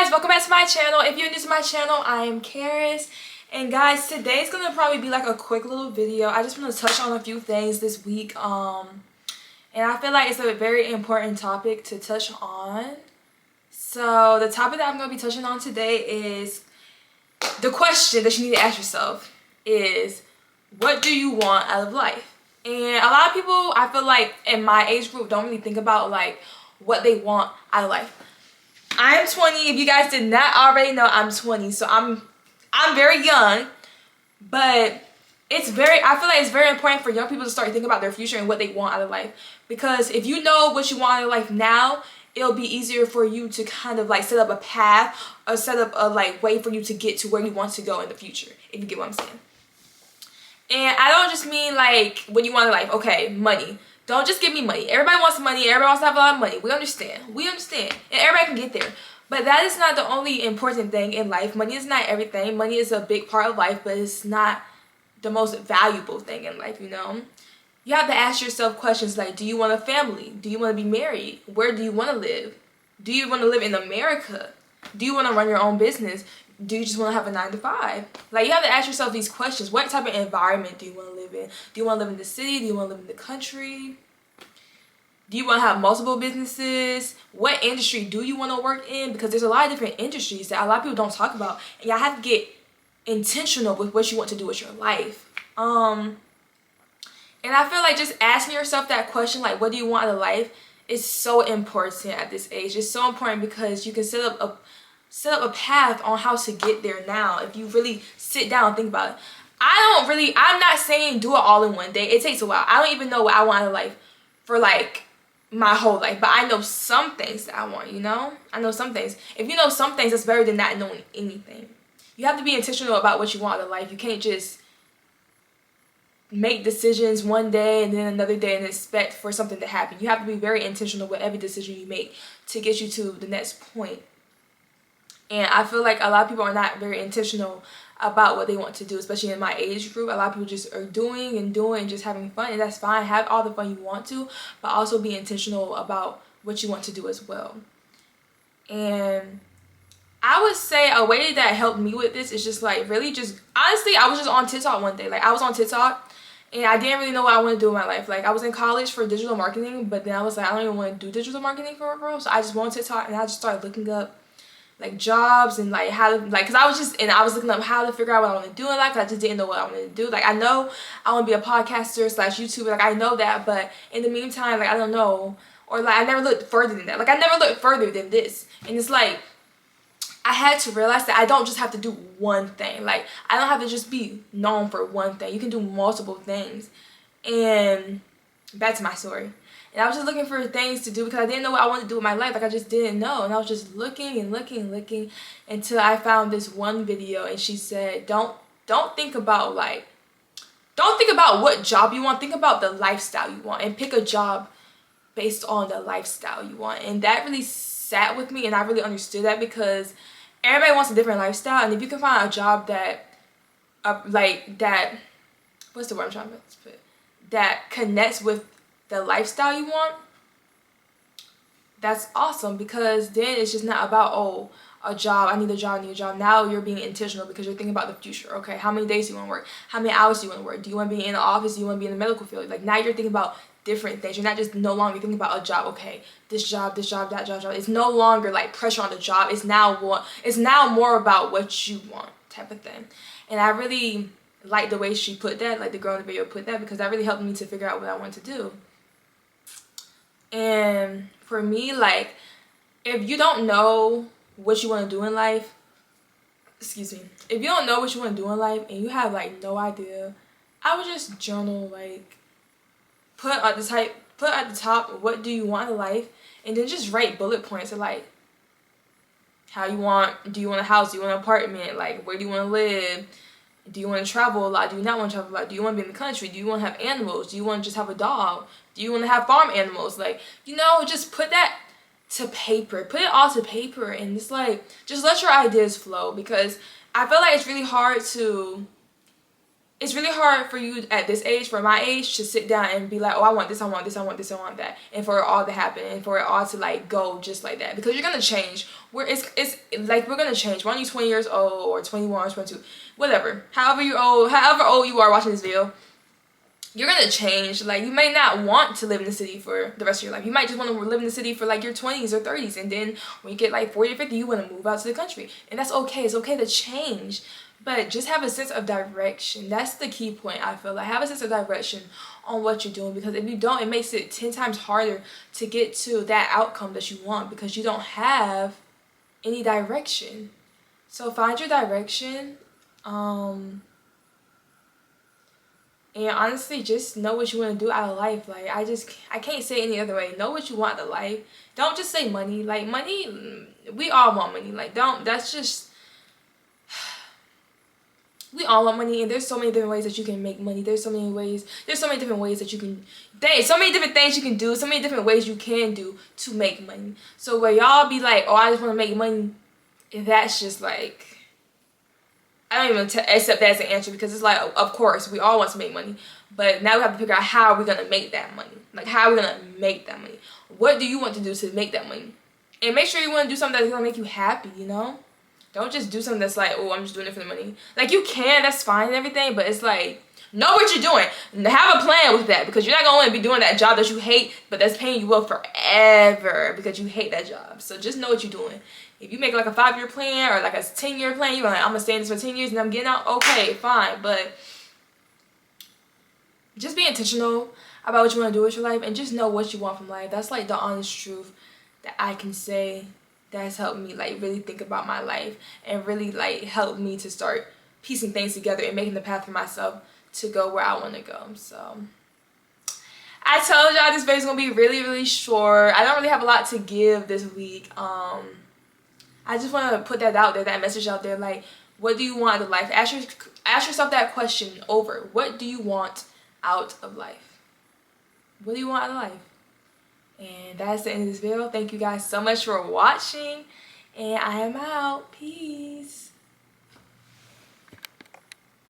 guys, welcome back to my channel. If you're new to my channel, I am Karis. And guys, today's gonna probably be like a quick little video. I just want to touch on a few things this week. And I feel like it's a very important topic to touch on. So the topic that I'm gonna be touching on today is the question that you need to ask yourself is, what do you want out of life? And a lot of people, I feel like in my age group, don't really think about like what they want out of life. I'm 20. If you guys did not already know, I'm 20. So I'm very young, but I feel like it's very important for young people to start thinking about their future and what they want out of life. Because if you know what you want out of life now, it'll be easier for you to kind of like set up a path or set up a like way for you to get to where you want to go in the future, if you get what I'm saying. And I don't just mean like what you want in life. Okay, money. Don't just give me money. Everybody wants money. Everybody wants to have a lot of money. We understand. And everybody can get there. But that is not the only important thing in life. Money is not everything. Money is a big part of life, but it's not the most valuable thing in life, you know? You have to ask yourself questions like, do you want a family? Do you want to be married? Where do you want to live? Do you want to live in America? Do you want to run your own business? Do you just want to have a 9-to-5? Like, you have to ask yourself these questions. What type of environment do you want to live in? Do you want to live in the city? Do you want to live in the country? Do you want to have multiple businesses? What industry do you want to work in? Because there's a lot of different industries that a lot of people don't talk about. And y'all have to get intentional with what you want to do with your life. And I feel like just asking yourself that question, like, what do you want out of life, is so important at this age. It's so important because you can set up a path on how to get there now if you really sit down and think about it. I'm not saying do it all in one day. It takes a while. I don't even know what I want out of life for like my whole life, but I know some things that I want, you know? I know some things. If you know some things, that's better than not knowing anything. You have to be intentional about what you want out of life. You can't just make decisions one day and then another day and expect for something to happen. You have to be very intentional with every decision you make to get you to the next point. And I feel like a lot of people are not very intentional about what they want to do, especially in my age group. A lot of people just are doing and just having fun, and that's fine. Have all the fun you want to, but also be intentional about what you want to do as well. And I would say a way that helped me with this is just like really just, honestly, I was just on TikTok one day. Like, I was on TikTok and I didn't really know what I want to do in my life. Like, I was in college for digital marketing, but then I was like, I don't even want to do digital marketing for real. So I just went on TikTok and I just started looking up like jobs and like how to, like, because I was looking up how to figure out what I want to do in life, because I just didn't know what I wanted to do. Like, I know I want to be a podcaster / YouTuber, like I know that, but in the meantime, like, I don't know, or like I never looked further than that. Like, I never looked further than this. And it's like I had to realize that I don't just have to do one thing. Like, I don't have to just be known for one thing. You can do multiple things. And back to my story. And I was just looking for things to do because I didn't know what I wanted to do with my life. Like, I just didn't know. And I was just looking until I found this one video. And she said, don't think about what job you want. Think about the lifestyle you want. And pick a job based on the lifestyle you want. And that really sat with me. And I really understood that because everybody wants a different lifestyle. And if you can find a job that, what's the word I'm trying to put? That connects with the lifestyle you want, that's awesome, because then it's just not about, oh, a job, I need a job. Now you're being intentional because you're thinking about the future. Okay, how many days do you want to work? How many hours do you want to work? Do you want to be in the office? Do you want to be in the medical field? Like, now you're thinking about different things. You're not just no longer thinking about a job. Okay, this job, that job. It's no longer like pressure on the job. It's now more about what you want, type of thing. And I really like the way she put that, like the girl in the video put that, because that really helped me to figure out what I wanted to do. And for me, like, if you don't know what you want to do in life, if you don't know what you want to do in life and you have like no idea, I would just journal, like, put at the top what do you want in life, and then just write bullet points of like do you want a house, do you want an apartment, like where do you want to live, do you want to travel a lot, do you not want to travel a lot, do you want to be in the country, do you want to have animals, do you want to just have a dog, do you want to have farm animals, like, you know, just put that to paper, put it all to paper, and just like, just let your ideas flow, because I feel like it's really hard to it's really hard for you at this age, for my age, to sit down and be like, oh, I want this, I want this, I want this, I want that, and for it all to happen, and for it all to like go just like that, because you're gonna change. It's like we're gonna change. When you're 20 years old or 21 or 22, whatever, however old you are watching this video, you're gonna change. Like, you may not want to live in the city for the rest of your life. You might just want to live in the city for like your 20s or 30s, and then when you get like 40 or 50, you want to move out to the country, and that's okay. It's okay to change. But just have a sense of direction. That's the key point, I feel like. Have a sense of direction on what you're doing, because if you don't, it makes it 10 times harder to get to that outcome that you want, because you don't have any direction. So find your direction. And honestly, just know what you want to do out of life. Like, I can't say any other way. Know what you want out of life. Don't just say money. Like, money, we all want money. Like, that's just... We all want money, and there's so many different ways that you can make money. There's so many different ways that you can, so many different things you can do, so many different ways you can do to make money. So where y'all be like, oh, I just want to make money, that's just like, I don't even accept that as an answer, because it's like, of course, we all want to make money, but now we have to figure out how we're going to make that money. Like, how are we going to make that money? What do you want to do to make that money? And make sure you want to do something that's going to make you happy, you know? Don't just do something that's like, oh, I'm just doing it for the money. Like, you can, that's fine and everything, but it's like, know what you're doing. Have a plan with that, because you're not going to be doing that job that you hate, but that's paying you well forever because you hate that job. So just know what you're doing. If you make like a 5-year plan or like a 10-year plan, you're like, I'm going to stay in this for 10 years and I'm getting out, okay, fine. But just be intentional about what you want to do with your life, and just know what you want from life. That's like the honest truth that I can say. That's helped me like really think about my life, and really like helped me to start piecing things together and making the path for myself to go where I want to go. So I told y'all this video is gonna be really short. I don't really have a lot to give this week. I just want to put that out there, that message out there. Like, what do you want out of life? Ask yourself that question over. What do you want out of life? What do you want out of life? And that's the end of this video. Thank you guys so much for watching, and I am out. Peace.